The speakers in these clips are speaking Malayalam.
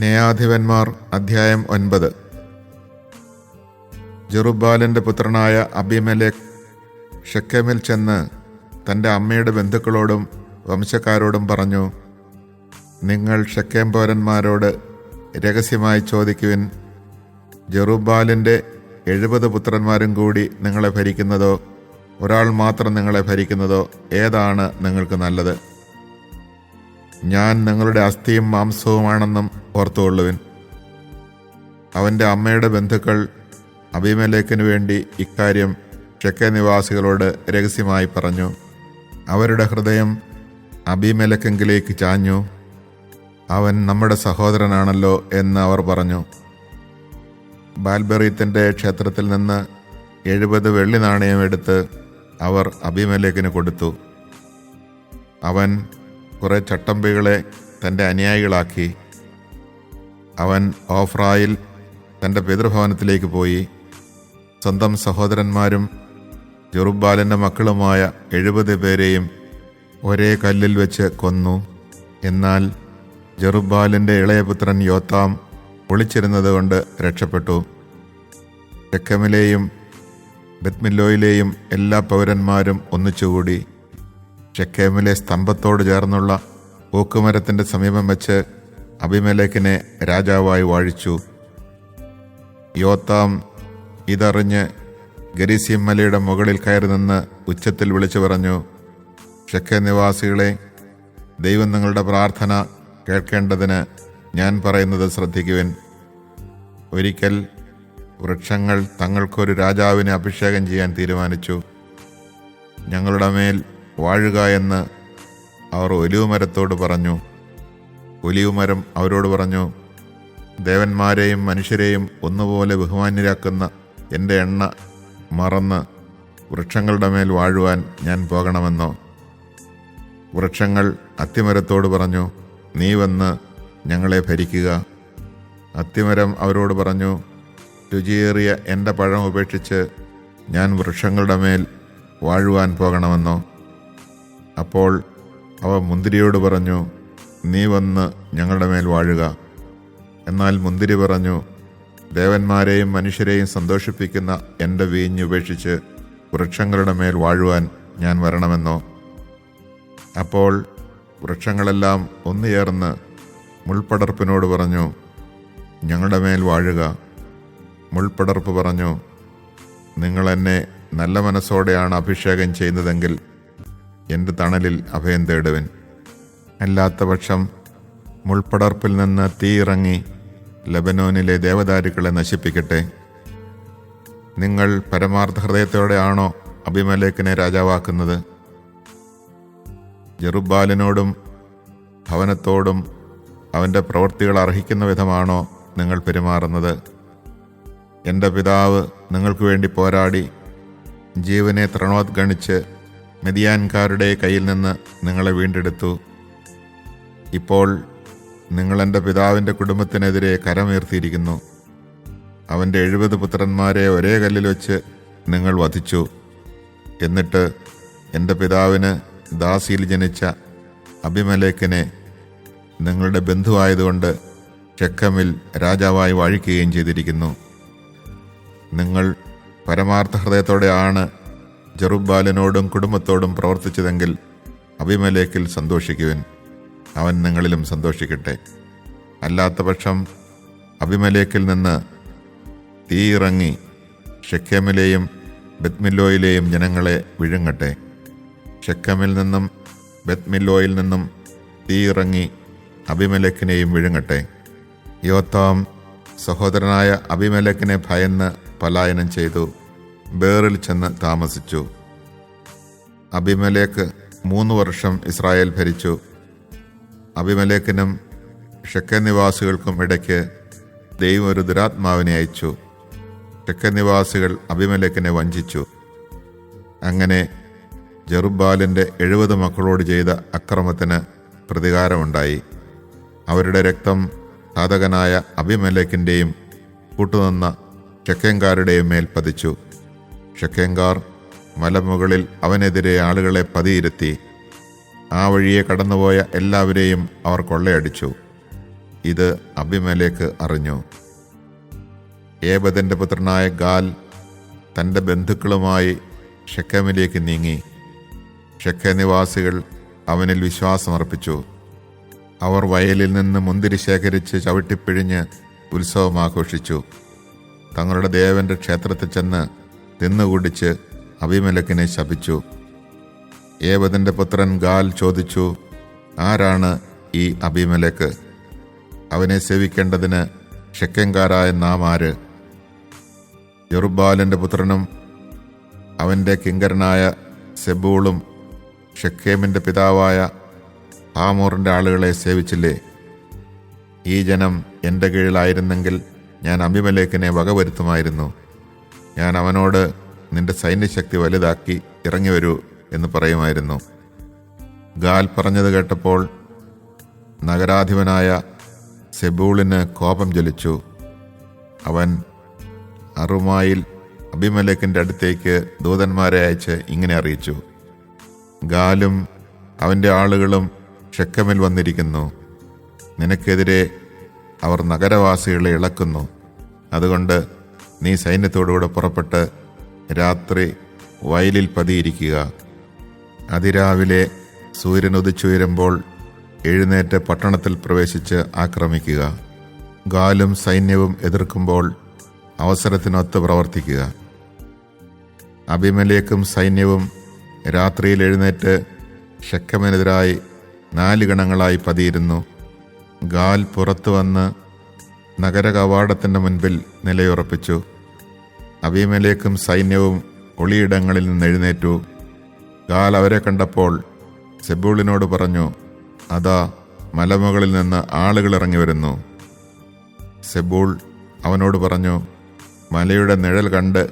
ന്യായാധിപന്മാർ അധ്യായം 9. ജെറുബ്ബാലിന്റെ പുത്രനായ അബീമേലെക്ക് ഷെക്കേമിൽ ചെന്ന് തൻ്റെ അമ്മയുടെ ബന്ധുക്കളോടും വംശക്കാരോടും പറഞ്ഞു, നിങ്ങൾ ഷെക്കേം പൗരന്മാരോട് രഹസ്യമായി ചോദിക്കുവിൻ, ജെറുബ്ബാലിന്റെ 70 പുത്രന്മാരും കൂടി നിങ്ങളെ ഭരിക്കുന്നതോ ഒരാൾ മാത്രം നിങ്ങളെ ഭരിക്കുന്നതോ ഏതാണ് നിങ്ങൾക്ക് നല്ലത്? ഞാൻ നിങ്ങളുടെ അസ്ഥിയും മാംസവുമാണെന്നും ഓർത്തുകൊള്ളുവിൻ. അവൻ്റെ അമ്മയുടെ ബന്ധുക്കൾ അബീമേലെക്കിനു വേണ്ടി ഇക്കാര്യം ഷെക്കേം നിവാസികളോട് രഹസ്യമായി പറഞ്ഞു. അവരുടെ ഹൃദയം അബീമേലെക്കിലേക്ക് ചാഞ്ഞു. അവൻ നമ്മുടെ സഹോദരനാണല്ലോ എന്ന് അവർ പറഞ്ഞു. ബാൽബെറീത്തിന്റെ ക്ഷേത്രത്തിൽ നിന്ന് 70 വെള്ളി നാണയം എടുത്ത് അവർ അബീമേലെക്കിന് കൊടുത്തു. അവൻ കുറെ ചട്ടമ്പികളെ തൻ്റെ അനുയായികളാക്കി. അവൻ ഓഫ്രായിൽ തൻ്റെ പിതൃഭവനത്തിലേക്ക് പോയി. സ്വന്തം സഹോദരന്മാരും ജെറുബ്ബാലിൻ്റെ മക്കളുമായ 70 പേരെയും ഒരേ കല്ലിൽ വെച്ച് കൊന്നു. എന്നാൽ ജെറുബ്ബാലിൻ്റെ ഇളയപുത്രൻ യോത്താം ഒളിച്ചിരുന്നത് കൊണ്ട് രക്ഷപ്പെട്ടു. ഷെക്കെമിലെയും ബെത്മില്ലോയിലെയും എല്ലാ പൗരന്മാരും ഒന്നിച്ചുകൂടി ഷെക്കേമിലെ സ്തംഭത്തോട് ചേർന്നുള്ള ഓക്കുമരത്തിൻ്റെ സമീപം വെച്ച് അബീമേലെക്കിനെ രാജാവായി വാഴിച്ചു. യോത്താം ഇതറിഞ്ഞ് ഗെരിസീം മലയുടെ മുകളിൽ കയറി നിന്ന് ഉച്ചത്തിൽ വിളിച്ചു പറഞ്ഞു, ഷെക്കേം നിവാസികളെ, ദൈവം നിങ്ങളുടെ പ്രാർത്ഥന കേൾക്കേണ്ടതിന് ഞാൻ പറയുന്നത് ശ്രദ്ധിക്കുവിൻ. ഒരിക്കൽ വൃക്ഷങ്ങൾ തങ്ങൾക്കൊരു രാജാവിനെ അഭിഷേകം ചെയ്യാൻ തീരുമാനിച്ചു. ഞങ്ങളുടെ മേൽ വാഴുക എന്ന് അവർ ഒലിവുമരത്തോട് പറഞ്ഞു. ഒലിവുമരം അവരോട് പറഞ്ഞു, ദേവന്മാരെയും മനുഷ്യരെയും ഒന്നുപോലെ ബഹുമാന്യരാക്കുന്ന എൻ്റെ എണ്ണ മറന്ന് വൃക്ഷങ്ങളുടെ മേൽ വാഴുവാൻ ഞാൻ പോകണമെന്നോ? വൃക്ഷങ്ങൾ അത്തിമരത്തോട് പറഞ്ഞു, നീ വന്ന് ഞങ്ങളെ ഭരിക്കുക. അത്തിമരം അവരോട് പറഞ്ഞു, രുചിയേറിയ എൻ്റെ പഴം ഉപേക്ഷിച്ച് ഞാൻ വൃക്ഷങ്ങളുടെ മേൽ വാഴുവാൻ പോകണമെന്നോ? അപ്പോൾ അവ മുന്തിരിയോട് പറഞ്ഞു, നീ വന്ന് ഞങ്ങളുടെ മേൽ വാഴുക. എന്നാൽ മുന്തിരി പറഞ്ഞു, ദേവന്മാരെയും മനുഷ്യരെയും സന്തോഷിപ്പിക്കുന്ന എൻ്റെ വീഞ്ഞ് ഉപേക്ഷിച്ച് വൃക്ഷങ്ങളുടെ മേൽ വാഴുവാൻ ഞാൻ വരണമെന്നോ? അപ്പോൾ വൃക്ഷങ്ങളെല്ലാം ഒന്നുചേർന്ന് മുൾപ്പടർപ്പിനോട് പറഞ്ഞു, ഞങ്ങളുടെ മേൽ വാഴുക. മുൾപ്പടർപ്പ് പറഞ്ഞു, നിങ്ങൾ എന്നെ നല്ല മനസ്സോടെയാണ് അഭിഷേകം ചെയ്യുന്നതെങ്കിൽ എൻ്റെ തണലിൽ അഭയം തേടുവിൻ. അല്ലാത്ത പക്ഷം മുൾപ്പടർപ്പിൽ നിന്ന് തീ ഇറങ്ങി ലെബനോനിലെ ദേവദാരുക്കളെ നശിപ്പിക്കട്ടെ. നിങ്ങൾ പരമാർത്ഥ ഹൃദയത്തോടെയാണോ അബീമേലെക്കിനെ രാജാവാക്കുന്നത്? ജെറുബ്ബാലിനോടും ഭവനത്തോടും അവൻ്റെ പ്രവൃത്തികൾ അർഹിക്കുന്ന വിധമാണോ നിങ്ങൾ പെരുമാറുന്നത്? എൻ്റെ പിതാവ് നിങ്ങൾക്ക് വേണ്ടി പോരാടി ജീവനെ തൃണോദ്ഗണിച്ച് മിദ്യാൻകാരുടെ കയ്യിൽ നിന്ന് നിങ്ങളെ വീണ്ടെടുത്തു. ഇപ്പോൾ നിങ്ങൾ എൻ്റെ പിതാവിൻ്റെ കുടുംബത്തിനെതിരെ കരമുയർത്തിയിരിക്കുന്നു. അവൻ്റെ 70 പുത്രന്മാരെ ഒരേ കല്ലിൽ വെച്ച് നിങ്ങൾ വധിച്ചു. എന്നിട്ട് എൻ്റെ പിതാവിന് ദാസിയിൽ ജനിച്ച അബീമേലെക്കിനെ നിങ്ങളുടെ ബന്ധുവായതുകൊണ്ട് ഷെക്കെമിൽ രാജാവായി വാഴിക്കുകയും ചെയ്തിരിക്കുന്നു. നിങ്ങൾ പരമാർത്ഥ ഹൃദയത്തോടെയാണ് ജെറുബ്ബാലിനോടും കുടുംബത്തോടും പ്രവർത്തിച്ചതെങ്കിൽ അബീമേലെക്കിൽ സന്തോഷിക്കുവിൻ, അവൻ നിങ്ങളിലും സന്തോഷിക്കട്ടെ. അല്ലാത്ത പക്ഷം അബീമേലെക്കിൽ നിന്ന് തീ ഇറങ്ങി ഷെക്കേമിലെയും ബെത്മില്ലോയിലെയും ജനങ്ങളെ വിഴുങ്ങട്ടെ. ഷെക്കെമിൽ നിന്നും ബെത്മില്ലോയിൽ നിന്നും തീ ഇറങ്ങി അബീമേലെക്കിനെയും വിഴുങ്ങട്ടെ. യോത്താം സഹോദരനായ അബീമേലെക്കിനെ ഭയന്ന് പലായനം ചെയ്തു ബേറിൽ ചെന്ന് താമസിച്ചു. അബീമേലെക്ക് 3 വർഷം ഇസ്രായേൽ ഭരിച്ചു. അബീമേലെക്കിനും ഷെക്കേം നിവാസികൾക്കും ഇടയ്ക്ക് ദൈവം ഒരു ദുരാത്മാവിനെ അയച്ചു. ഷെക്കേം നിവാസികൾ അബീമേലെക്കിനെ വഞ്ചിച്ചു. അങ്ങനെ ജെറുബ്ബാലിൻ്റെ 70 മക്കളോട് ചെയ്ത അക്രമത്തിന് പ്രതികാരമുണ്ടായി. അവരുടെ രക്തം ഘാതകനായ അബീമേലെക്കിൻ്റെയും കൂട്ടുനിന്ന ഷെക്കേംകാരുടെയും മേൽ പതിച്ചു. ഷെക്കേംകാർ മലമുകളിൽ അവനെതിരെ ആളുകളെ പതിയിരുത്തി. ആ വഴിയെ കടന്നുപോയ എല്ലാവരെയും അവർ കൊള്ളയടിച്ചു. ഇത് അബീമേലെക്ക് അറിഞ്ഞു. ഏബദിന്റെ പുത്രനായ ഗാൽ തൻ്റെ ബന്ധുക്കളുമായി ഷെക്കേമിലേക്ക് നീങ്ങി. ഷെക്കേം നിവാസികൾ അവനിൽ വിശ്വാസമർപ്പിച്ചു. അവർ വയലിൽ നിന്ന് മുന്തിരി ശേഖരിച്ച് ചവിട്ടിപ്പിഴിഞ്ഞ് ഉത്സവം ആഘോഷിച്ചു. തങ്ങളുടെ ദേവന്റെ ക്ഷേത്രത്തിൽ ചെന്ന് തിന്നുകുടിച്ച് അബീമേലെക്കിനെ ശപിച്ചു. ഏബദിന്റെ പുത്രൻ ഗാൽ ചോദിച്ചു, ആരാണ് ഈ അബീമേലെക്ക്? അവനെ സേവിക്കേണ്ടതിന് ഷെക്കേംകാരായ നാം ആര്? യെറുബ്ബാലിന്റെ പുത്രനും അവൻ്റെ കിങ്കരനായ സെബൂളും ഷെക്കേമിന്റെ പിതാവായ ഹാമോറിന്റെ ആളുകളെ സേവിച്ചില്ലേ? ഈ ജനം എൻ്റെ കീഴിലായിരുന്നെങ്കിൽ ഞാൻ അബീമേലെക്കിനെ വകവരുത്തുമായിരുന്നു. ഞാൻ അവനോട്, നിന്റെ സൈന്യശക്തി വലുതാക്കി ഇറങ്ങി വരൂ എന്ന് പറയുമായിരുന്നു. ഗാൽ പറഞ്ഞത് കേട്ടപ്പോൾ നഗരാധിപനായ സെബൂളിന് കോപം ജ്വലിച്ചു. അവൻ അറുമായിൽ അബീമേലെക്കിന്റെ അടുത്തേക്ക് ദൂതന്മാരെ അയച്ച് ഇങ്ങനെ അറിയിച്ചു, ഗാലും അവൻ്റെ ആളുകളും ഷെക്കമിൽ വന്നിരിക്കുന്നു. നിനക്കെതിരെ അവർ നഗരവാസികളെ ഇളക്കുന്നു. അതുകൊണ്ട് നീ സൈന്യത്തോടുകൂടെ പുറപ്പെട്ട് രാത്രി വയലിൽ പതിയിരിക്കുക. അതിരാവിലെ സൂര്യൻ ഉദിച്ചുയരുമ്പോൾ എഴുന്നേറ്റ് പട്ടണത്തിൽ പ്രവേശിച്ച് ആക്രമിക്കുക. ഗാലും സൈന്യവും എതിർക്കുമ്പോൾ അവസരത്തിനൊത്ത് പ്രവർത്തിക്കുക. അബീമേലെക്കും സൈന്യവും രാത്രിയിൽ എഴുന്നേറ്റ് ഷെക്കമിനെതിരായി 4 ഗണങ്ങളായി പതിയിരുന്നു. ഗാൽ പുറത്തു വന്ന് നഗര കവാടത്തിൻ്റെ മുൻപിൽ നിലയുറപ്പിച്ചു. അബീമേലെക്കും സൈന്യവും ഒളിയിടങ്ങളിൽ നിന്ന് എഴുന്നേറ്റു. ഗാൽ അവരെ കണ്ടപ്പോൾ സെബൂളിനോട് പറഞ്ഞു, അതാ മലമുകളിൽ നിന്ന് ആളുകൾ ഇറങ്ങി വരുന്നു. സെബൂൾ അവനോട് പറഞ്ഞു, മലയുടെ നിഴൽ കണ്ട്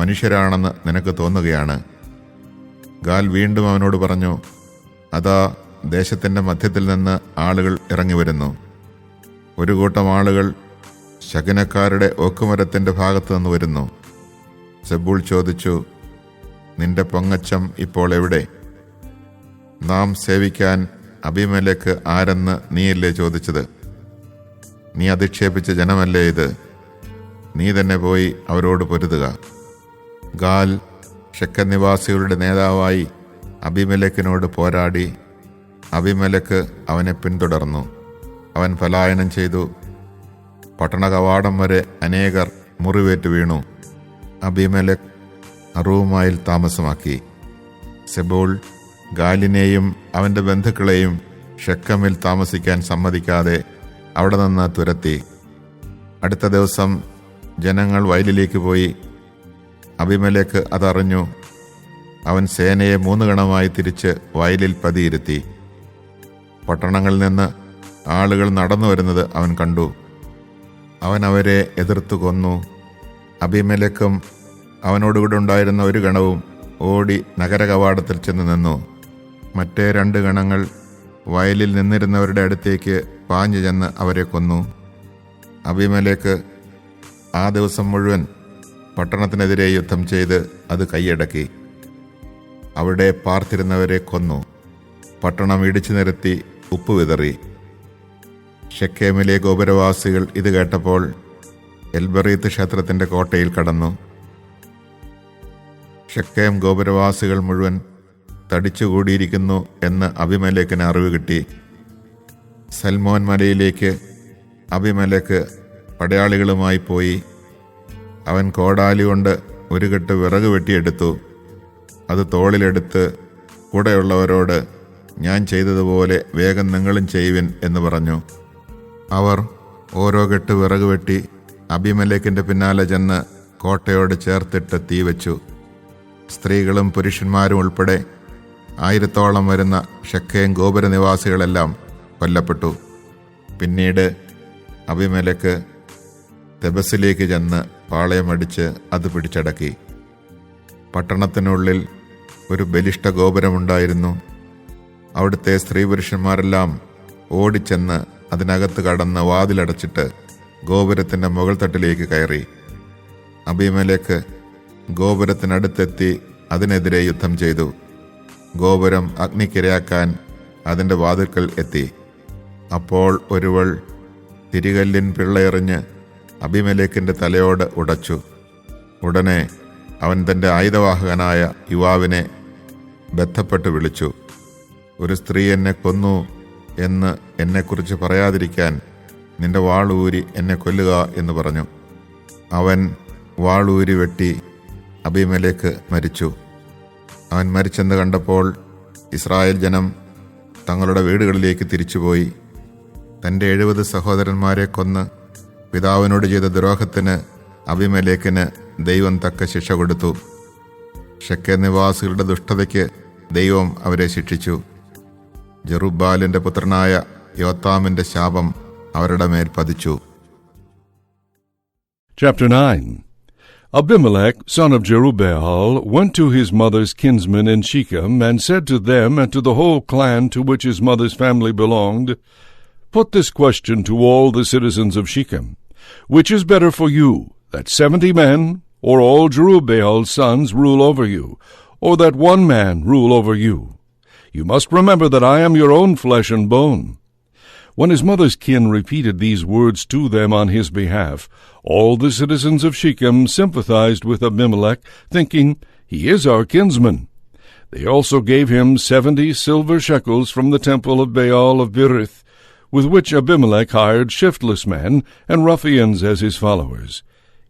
മനുഷ്യരാണെന്ന് നിനക്ക് തോന്നുകയാണ്. ഗാൽ വീണ്ടും അവനോട് പറഞ്ഞു, അതാ ദേശത്തിൻ്റെ മധ്യത്തിൽ നിന്ന് ആളുകൾ ഇറങ്ങി വരുന്നു. ഒരു കൂട്ടം ആളുകൾ ശകുനക്കാരുടെ ഓക്കുമരത്തിൻ്റെ ഭാഗത്തു നിന്ന് വരുന്നു. സെബൂൾ ചോദിച്ചു, നിന്റെ പൊങ്ങച്ചം ഇപ്പോൾ എവിടെ? നാം സേവിക്കാൻ അബീമേലെക്ക് ആരെന്ന് നീയല്ലേ ചോദിച്ചത്? നീ അധിക്ഷേപിച്ച ജനമല്ലേ ഇത്? നീ തന്നെ പോയി അവരോട് പൊരുതുക. ഗാൽ ഷെക്കേം നിവാസികളുടെ നേതാവായി അബീമേലെക്കിനോട് പോരാടി. അബീമേലെക്ക് അവനെ പിന്തുടർന്നു. അവൻ പലായനം ചെയ്തു. പട്ടണ കവാടം വരെ അനേകർ മുറിവേറ്റ് വീണു. അബീമേലെക്ക് അറൂമായിൽ താമസമാക്കി. സെബൂൾ ഗാലിനെയും അവൻ്റെ ബന്ധുക്കളെയും ഷെക്കമിൽ താമസിക്കാൻ സമ്മതിക്കാതെ അവിടെ നിന്ന് തുരത്തി. അടുത്ത ദിവസം ജനങ്ങൾ വയലിലേക്ക് പോയി. അബീമേലെക്ക് അതറിഞ്ഞു. അവൻ സേനയെ 3 ഗണമായി തിരിച്ച് വയലിൽ പതിയിരുത്തി. പട്ടണങ്ങളിൽ നിന്ന് ആളുകൾ നടന്നു വരുന്നത് അവൻ കണ്ടു. അവൻ അവരെ എതിർത്തു കൊന്നു. അബീമേലെക്കും അവനോടുകൂടെ ഉണ്ടായിരുന്ന 1 ഗണവും ഓടി നഗര കവാടത്തിൽ ചെന്ന് നിന്നു. മറ്റേ 2 ഗണങ്ങൾ വയലിൽ നിന്നിരുന്നവരുടെ അടുത്തേക്ക് പാഞ്ഞു ചെന്ന് അവരെ കൊന്നു. അബീമേലെക്ക് ആ ദിവസം മുഴുവൻ പട്ടണത്തിനെതിരെ യുദ്ധം ചെയ്ത് അത് കൈയടക്കി. അവിടെ പാർത്തിരുന്നവരെ കൊന്നു. പട്ടണം ഇടിച്ചു നിരത്തി ഉപ്പ് വിതറി. ഷെക്കേമിലെ ഗോപുരവാസികൾ ഇത് കേട്ടപ്പോൾ എൽബറീത്ത് ക്ഷേത്രത്തിൻ്റെ കോട്ടയിൽ കടന്നു. ഷെക്കേം ഗോപുരവാസികൾ മുഴുവൻ തടിച്ചുകൂടിയിരിക്കുന്നു എന്ന് അബീമേലെക്കിന് അറിവ് കിട്ടി. സൽമോൻ മലയിലേക്ക് അബീമേലെക്ക് പടയാളികളുമായി പോയി. അവൻ കോടാലി കൊണ്ട് 1 കെട്ട് വിറക് വെട്ടിയെടുത്തു. അത് തോളിലെടുത്ത് കൂടെയുള്ളവരോട്, ഞാൻ ചെയ്തതുപോലെ വേഗം നിങ്ങളും ചെയ്യുവിൻ എന്ന് പറഞ്ഞു. അവർ ഓരോ കെട്ട് വിറക് വെട്ടി അബീമേലെക്കിൻ്റെ പിന്നാലെ ചെന്ന് കോട്ടയോട് ചേർത്തിട്ട് തീ വെച്ചു. സ്ത്രീകളും പുരുഷന്മാരും ഉൾപ്പെടെ 1000-ഓളം വരുന്ന ഷെക്കേം ഗോപുര നിവാസികളെല്ലാം കൊല്ലപ്പെട്ടു. പിന്നീട് അബീമേലെക്ക് തെബസിലേക്ക് ചെന്ന് പാളയമടിച്ച് അത് പിടിച്ചടക്കി. പട്ടണത്തിനുള്ളിൽ ഒരു ബലിഷ്ഠ ഗോപുരമുണ്ടായിരുന്നു. അവിടുത്തെ സ്ത്രീ പുരുഷന്മാരെല്ലാം ഓടിച്ചെന്ന് അതിനകത്ത് കടന്ന് വാതിലടച്ചിട്ട് ഗോപുരത്തിൻ്റെ മുകൾ തട്ടിലേക്ക് കയറി. അബീമേലെക്ക് ഗോപുരത്തിനടുത്തെത്തി അതിനെതിരെ യുദ്ധം ചെയ്തു. ഗോപുരം അഗ്നിക്കിരയാക്കാൻ അതിൻ്റെ വാതിൽക്കൽ എത്തി. അപ്പോൾ ഒരുവൾ തിരികല്ലിൻ പിള്ളയെറിഞ്ഞ് അബീമേലെക്കിന്റെ തലയോട് ഉടച്ചു. ഉടനെ അവൻ തൻ്റെ ആയുധവാഹകനായ യുവാവിനെ ബന്ധപ്പെട്ട് വിളിച്ചു. ഒരു സ്ത്രീ എന്നെ കൊന്നു എന്ന് എന്നെക്കുറിച്ച് പറയാതിരിക്കാൻ നിന്റെ വാളൂരി എന്നെ കൊല്ലുക എന്ന് പറഞ്ഞു. അവൻ വാളൂരി വെട്ടി അബീമേലെക്ക് മരിച്ചു. അവൻ മരിച്ചെന്ന് കണ്ടപ്പോൾ ഇസ്രായേൽ ജനം തങ്ങളുടെ വീടുകളിലേക്ക് തിരിച്ചുപോയി. തൻ്റെ 70 സഹോദരന്മാരെ കൊന്ന് പിതാവിനോട് ചെയ്ത ദ്രോഹത്തിന് അബീമേലെക്കിന് ദൈവം തക്ക ശിക്ഷ കൊടുത്തു. ശെഖേം നിവാസികളുടെ ദുഷ്ടതയ്ക്ക് ദൈവം അവരെ ശിക്ഷിച്ചു. ജെറുബ്ബാലിന്റെ പുത്രനായ യോത്താമിന്റെ ശാപം അവരുടെ മേൽ പതിച്ചു. Chapter 9. Abimelech, son of Jerubbaal, went to his mother's kinsmen in Shechem, and said to them and to the whole clan to which his mother's family belonged, Put this question to all the citizens of Shechem. Which is better for you, that 70 men, or all Jerubbaal's sons rule over you, or that one man rule over you? You must remember that I am your own flesh and bone. When his mother's kin repeated these words to them on his behalf, all the citizens of Shechem sympathized with Abimelech, thinking, He is our kinsman. They also gave him 70 silver shekels from the temple of Baal of Berith, with which Abimelech hired shiftless men and ruffians as his followers.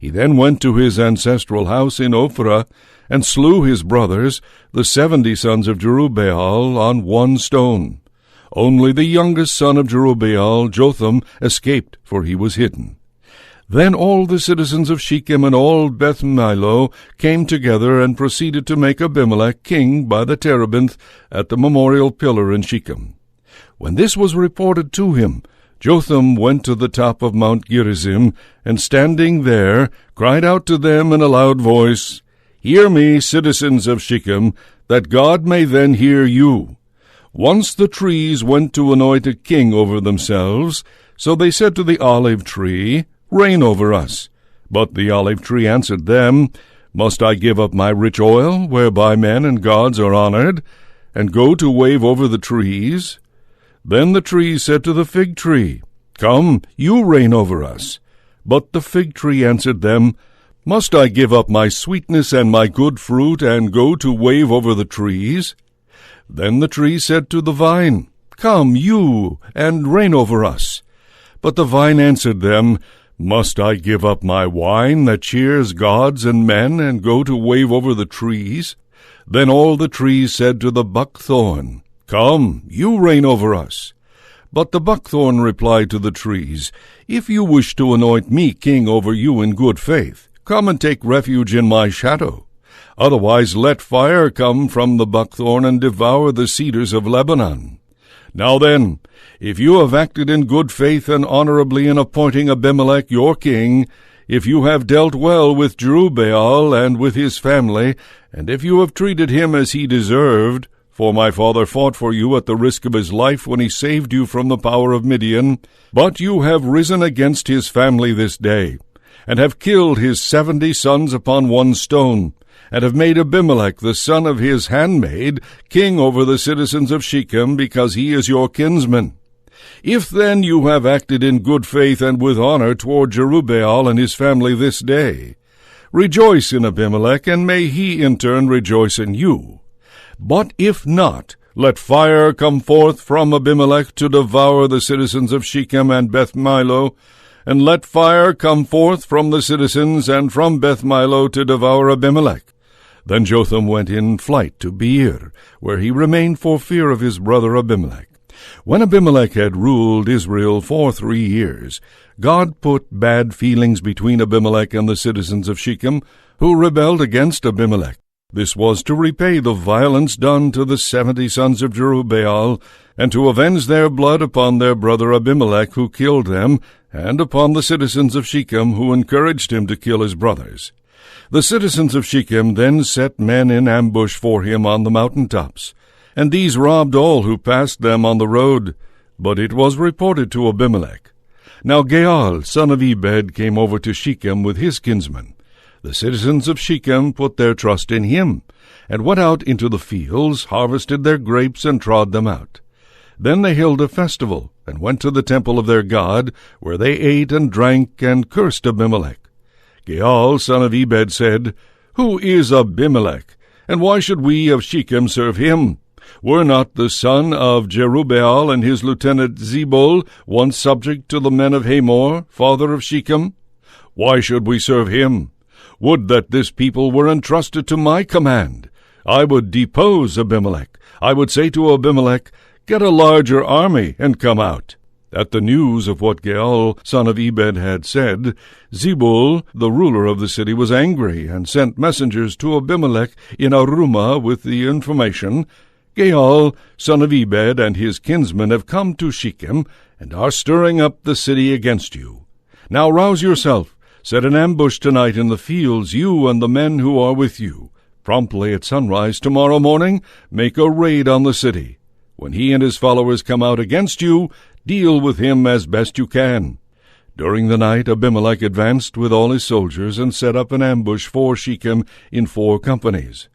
He then went to his ancestral house in Ophrah, and slew his brothers, the 70 sons of Jerubbaal, on one stone. Only the youngest son of Jerubbaal, Jotham, escaped, for he was hidden. Then all the citizens of Shechem and all Beth Milo came together and proceeded to make Abimelech king by the terebinth at the memorial pillar in Shechem. When this was reported to him, Jotham went to the top of Mount Gerizim, and standing there, cried out to them in a loud voice, Hear me, citizens of Shechem, that God may then hear you. Once the trees went to anoint a king over themselves, so they said to the olive tree, Reign over us. But the olive tree answered them, Must I give up my rich oil, whereby men and gods are honored, and go to wave over the trees? Then the tree said to the fig tree, Come, you reign over us. But the fig tree answered them, Must I give up my sweetness and my good fruit, and go to wave over the trees? Then the tree said to the vine, Come, you, and reign over us. But the vine answered them, Must I give up my wine that cheers gods and men, and go to wave over the trees? Then all the trees said to the buckthorn, Come, you reign over us. But the buckthorn replied to the trees, If you wish to anoint me king over you in good faith, come and take refuge in my shadow. Otherwise let fire come from the buckthorn and devour the cedars of Lebanon. Now then, if you have acted in good faith and honorably in appointing Abimelech your king, if you have dealt well with Jerubbaal and with his family, and if you have treated him as he deserved, for my father fought for you at the risk of his life when he saved you from the power of Midian, but you have risen against his family this day, and have killed his 70 sons upon one stone, and have made Abimelech the son of his handmaid king over the citizens of Shechem, because he is your kinsman. If then you have acted in good faith and with honor toward Jerubbaal and his family this day, rejoice in Abimelech, and may he in turn rejoice in you. But if not, let fire come forth from Abimelech to devour the citizens of Shechem and Beth Milo, and let fire come forth from the citizens and from Beth Milo to devour Abimelech. Then Jotham went in flight to Beer, where he remained for fear of his brother Abimelech. When Abimelech had ruled Israel for 3 years, God put bad feelings between Abimelech and the citizens of Shechem, who rebelled against Abimelech. This was to repay the violence done to the 70 sons of Jerubbaal, and to avenge their blood upon their brother Abimelech, who killed them, and upon the citizens of Shechem, who encouraged him to kill his brothers. The citizens of Shechem then set men in ambush for him on the mountain-tops, and these robbed all who passed them on the road. But it was reported to Abimelech. Now Gaal, son of Ebed, came over to Shechem with his kinsmen. The citizens of Shechem put their trust in him, and went out into the fields, harvested their grapes, and trod them out. Then they held a festival, and went to the temple of their god, where they ate and drank and cursed Abimelech. Gaal, son of Ebed, said, Who is Abimelech? And why should we of Shechem serve him? Were not the son of Jerubbaal and his lieutenant Zebul once subject to the men of Hamor, father of Shechem? Why should we serve him? Would that this people were entrusted to my command! I would depose Abimelech. I would say to Abimelech, Get a larger army and come out. At the news of what Gaal, son of Ebed, had said, Zebul, the ruler of the city, was angry, and sent messengers to Abimelech in Arumah with the information, Gaal, son of Ebed, and his kinsmen have come to Shechem, and are stirring up the city against you. Now rouse yourself, set an ambush tonight in the fields, you and the men who are with you. Promptly at sunrise tomorrow morning, make a raid on the city. When he and his followers come out against you, deal with him as best you can. During the night Abimelech advanced with all his soldiers and set up an ambush for Shechem in 4 companies.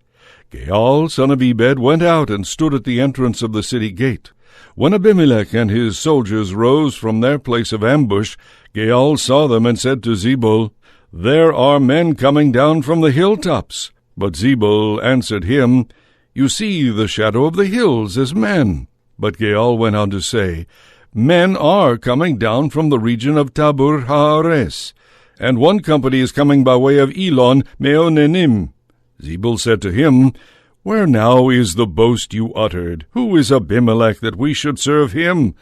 Gaal, son of Ebed, went out and stood at the entrance of the city gate. When Abimelech and his soldiers rose from their place of ambush, Gaal saw them and said to Zebul, There are men coming down from the hilltops. But Zebul answered him, You see the shadow of the hills as men. But Gaal went on to say, Men are coming down from the region of Tabur Haares, and one company is coming by way of Elon Meonenim. Zebul said to him, Where now is the boast you uttered? Who is Abimelech that we should serve him?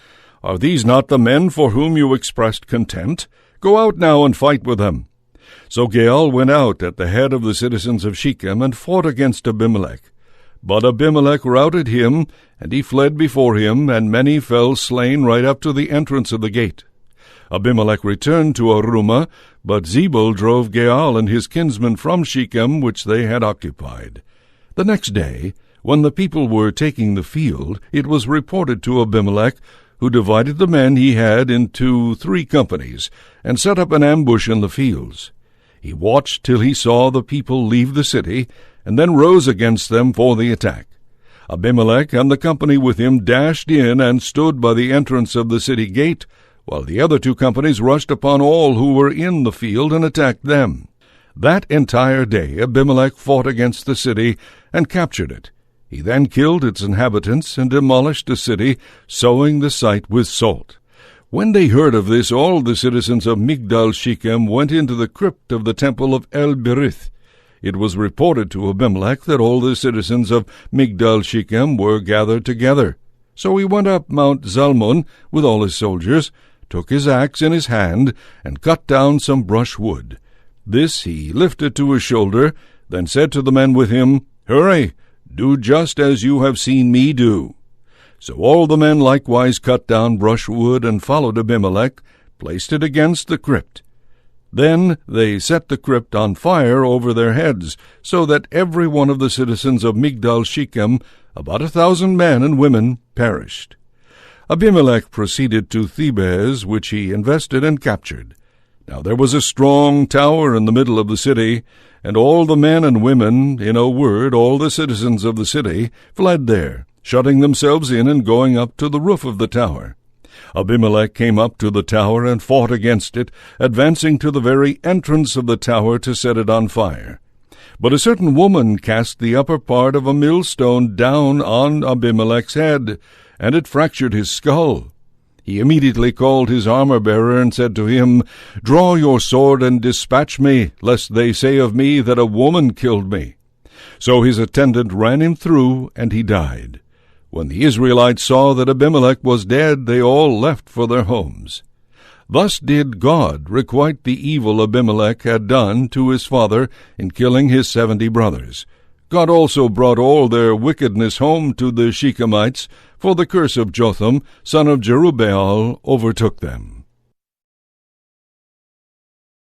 Are these not the men for whom you expressed contempt? Go out now and fight with them. So Gaal went out at the head of the citizens of Shechem and fought against Abimelech. But Abimelech routed him, and he fled before him, and many fell slain right up to the entrance of the gate. Abimelech returned to Arumah, but Zebul drove Gaal and his kinsmen from Shechem, which they had occupied. The next day, when the people were taking the field, it was reported to Abimelech, who divided the men he had into 3 companies, and set up an ambush in the fields. He watched till he saw the people leave the city, and then rose against them for the attack. Abimelech and the company with him dashed in and stood by the entrance of the city gate, while the other 2 companies rushed upon all who were in the field and attacked them. That entire day Abimelech fought against the city and captured it. He then killed its inhabitants and demolished the city, sowing the site with salt. When they heard of this, all the citizens of Migdal Shechem went into the crypt of the temple of El-Berith. It was reported to Abimelech that all the citizens of Migdal Shechem were gathered together. So he went up Mount Zalmon with all his soldiers, took his axe in his hand, and cut down some brushwood. This he lifted to his shoulder, then said to the men with him, Hurry, do just as you have seen me do. So all the men likewise cut down brushwood and followed Abimelech, placed it against the crypt. Then they set the crypt on fire over their heads, so that every one of the citizens of Migdal Shechem, about 1,000 men and women, perished. Abimelech proceeded to Thebez, which he invested and captured. Now there was a strong tower in the middle of the city, and all the men and women, in a word, all the citizens of the city, fled there, shutting themselves in and going up to the roof of the tower. Abimelech came up to the tower and fought against it, advancing to the very entrance of the tower to set it on fire. But a certain woman cast the upper part of a millstone down on Abimelech's head, and it fractured his skull. He immediately called his armor-bearer and said to him, Draw your sword and dispatch me, lest they say of me that a woman killed me. So his attendant ran him through, and he died. When the Israelites saw that Abimelech was dead, they all left for their homes. Thus did God requite the evil Abimelech had done to his father in killing his 70 brothers. God also brought all their wickedness home to the Shechemites, for the curse of Jotham, son of Jerubbaal, overtook them.